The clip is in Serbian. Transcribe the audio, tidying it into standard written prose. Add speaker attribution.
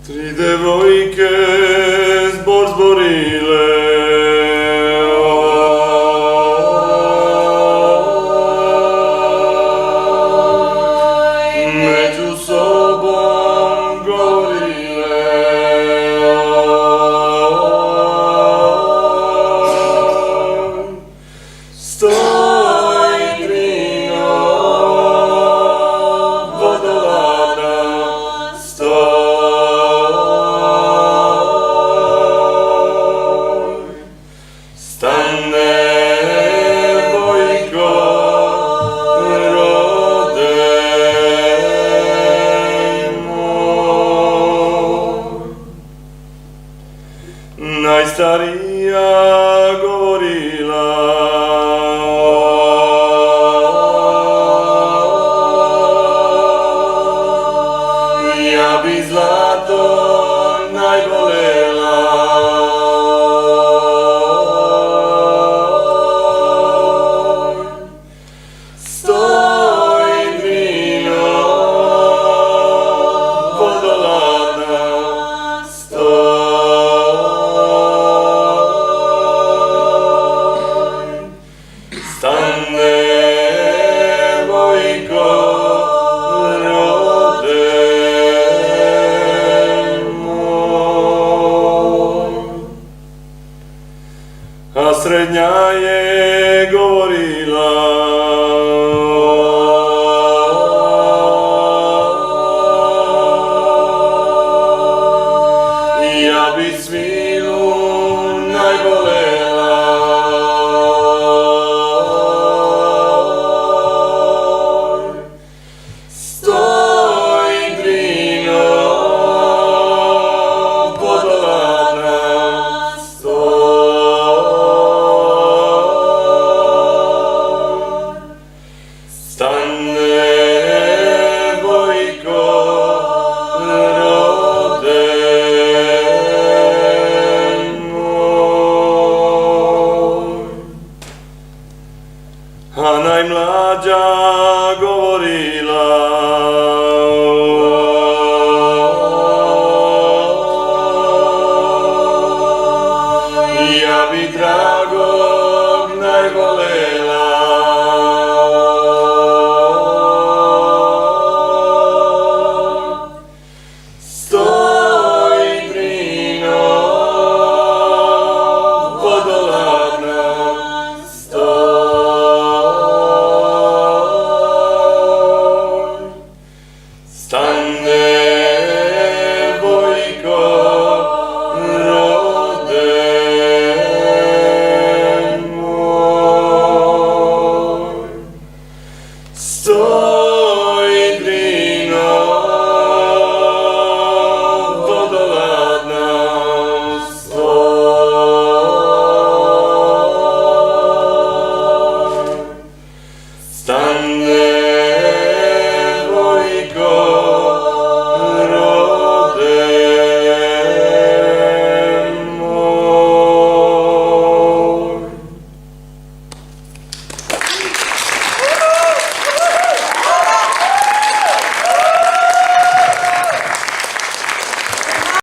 Speaker 1: Tri devojke zbor zborile, među sobom govorile. Stoj Drino, vodoladna, stane Vojko, rode moj. Najstarija govorila, ja bi zlato najvolela. Stoj Drino, vodoladna, stoj. Stane Vojko, rode moj. A srednja je govorila, ja bi svilu najvolela. Stoj Drino, vodoladna, stoj. Stane Vojko, rode moj. A najmlađa govorila,